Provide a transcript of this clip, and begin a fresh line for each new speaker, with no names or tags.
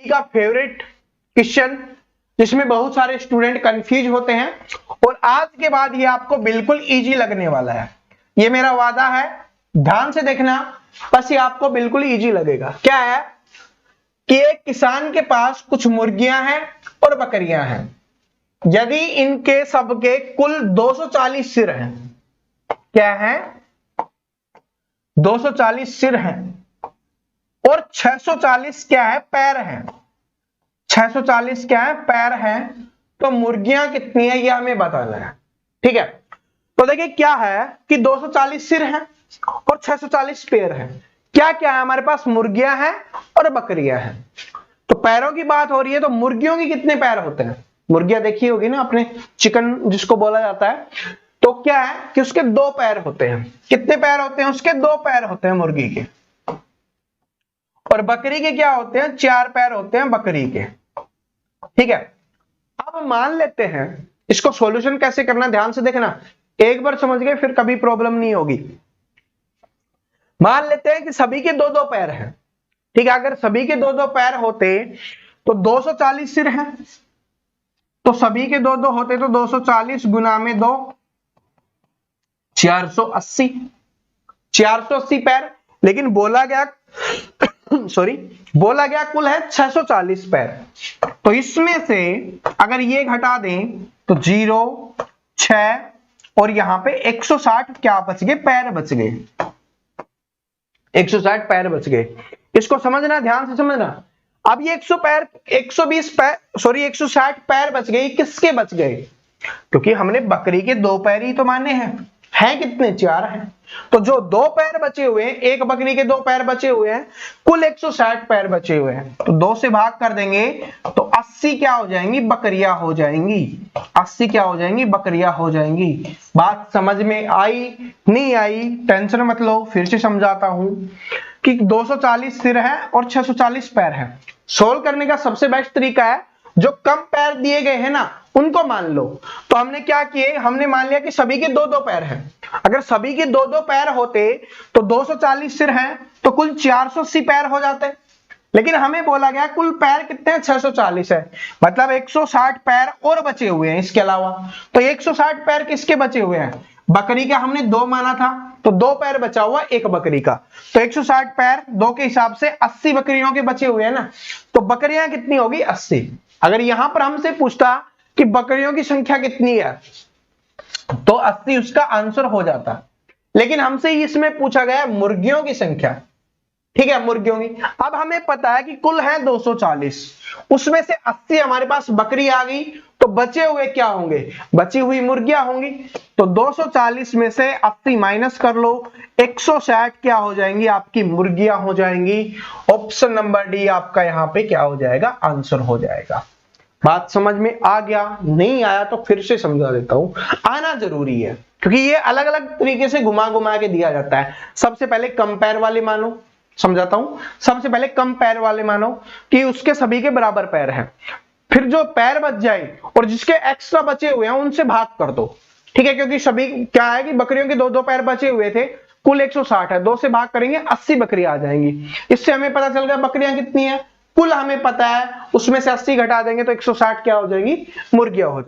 का favourite question जिसमें बहुत सारे स्टूडेंट कंफ्यूज होते हैं और आज के बाद ये आपको बिल्कुल इजी लगने वाला है। ये मेरा वादा है, ध्यान से देखना, बस ये आपको बिल्कुल इजी लगेगा। क्या है कि एक किसान के पास कुछ मुर्गियां हैं और बकरियां हैं। यदि इनके सबके कुल 240 सिर हैं, क्या है 240 सिर हैं और 640 क्या है पैर हैं, 640 क्या है पैर हैं, तो मुर्गियां कितनी है ये हमें बताना है। ठीक है, तो देखिए क्या है कि 240 सिर हैं और 640 पैर हैं। क्या क्या है हमारे पास, मुर्गियां हैं और बकरियां हैं। तो पैरों की बात हो रही है तो मुर्गियों की कितने पैर होते हैं, मुर्गियां देखी होगी ना आपने, चिकन जिसको बोला जाता है। तो क्या है कि उसके 2 पैर होते हैं। कितने पैर होते हैं उसके, 2 पैर होते हैं मुर्गी के। और बकरी के क्या होते हैं, 4 पैर होते हैं बकरी के। ठीक है, अब मान लेते हैं इसको सॉल्यूशन कैसे करना, ध्यान से देखना, एक बार समझ गए फिर कभी प्रॉब्लम नहीं होगी। मान लेते हैं कि सभी के 2-2 पैर हैं। ठीक है, अगर सभी के 2-2 पैर होते तो 240 सिर हैं, तो सभी के 2-2 होते तो 240 गुना में 2 480, 480 पैर। लेकिन बोला गया सॉरी बोला गया कुल है 640 पैर। तो इसमें से अगर ये घटा दें तो 0 6 और यहां पे 160 क्या बच गए, पैर बच गए, 160 पैर बच गए। इसको समझना, ध्यान से समझना। अब ये 120 पैर सॉरी 160 पैर बच गए, किसके बच गए, क्योंकि हमने बकरी के 2 पैर ही तो माने हैं कितने, 4 हैं। तो जो 2 पैर बचे हुए हैं, एक बकरी के 2 पैर बचे हुए हैं, कुल 160 पैर बचे हुए हैं। तो 2 से भाग कर देंगे तो 80 क्या हो जाएंगी, बकरियां हो जाएंगी। 80 क्या हो जाएंगी, बकरियां हो जाएंगी। बात समझ में आई नहीं आई, टेंशन मत लो, फिर से समझाता हूं कि 240 सिर है और 640 पैर है। सोल्व करने का सबसे बेस्ट तरीका है, जो कम पैर दिए गए हैं ना उनको मान लो। तो हमने क्या किए, हमने मान लिया कि सभी के 2-2 पैर हैं। अगर सभी के 2-2 पैर होते तो 240 सिर हैं तो कुल 480 पैर हो जाते। लेकिन हमें बोला गया कुल पैर कितने हैं, 640 है, मतलब 160 पैर और बचे हुए हैं इसके अलावा। तो 160 पैर किसके बचे हुए हैं, बकरी का हमने 2 माना था, तो 2 पैर बचा हुआ एक बकरी का। तो 160 पैर 2 के हिसाब से 80 बकरियों के बचे हुए हैं ना, तो बकरियां कितनी होगी, 80। अगर यहां पर हमसे पूछता कि बकरियों की संख्या कितनी है तो 80 उसका आंसर हो जाता। लेकिन हमसे इसमें पूछा गया मुर्गियों की संख्या। ठीक है, मुर्गियों की। अब हमें पता है कि कुल है 240, उसमें से 80 हमारे पास बकरी आ गई, तो बचे हुए क्या होंगे, बची हुई मुर्गियां होंगी। तो 240 में से 80 माइनस कर लो, 160 क्या हो जाएंगी, आपकी मुर्गियां हो जाएंगी। ऑप्शन नंबर डी आपका यहां पे क्या हो जाएगा, आंसर हो जाएगा। बात समझ में आ गया, नहीं आया तो फिर से समझा देता हूं, आना जरूरी है क्योंकि ये अलग अलग तरीके से घुमा घुमा के दिया जाता है। सबसे पहले कम पैर वाले मानो, समझाता हूं, सबसे पहले कम पैर वाले मानो कि उसके सभी के बराबर पैर हैं, फिर जो पैर बच जाए और जिसके एक्स्ट्रा बचे हुए हैं उनसे भाग कर दो। ठीक है, क्योंकि सभी क्या है कि बकरियों के 2-2 पैर बचे हुए थे, कुल 160 है, 2 से भाग करेंगे 80 बकरियां आ जाएंगी। इससे हमें पता चल गया बकरियां कितनी है, कुल हमें पता है, उसमें से 80 घटा देंगे तो 160 क्या हो जाएंगी, मुर्गियां हो जाएंगी।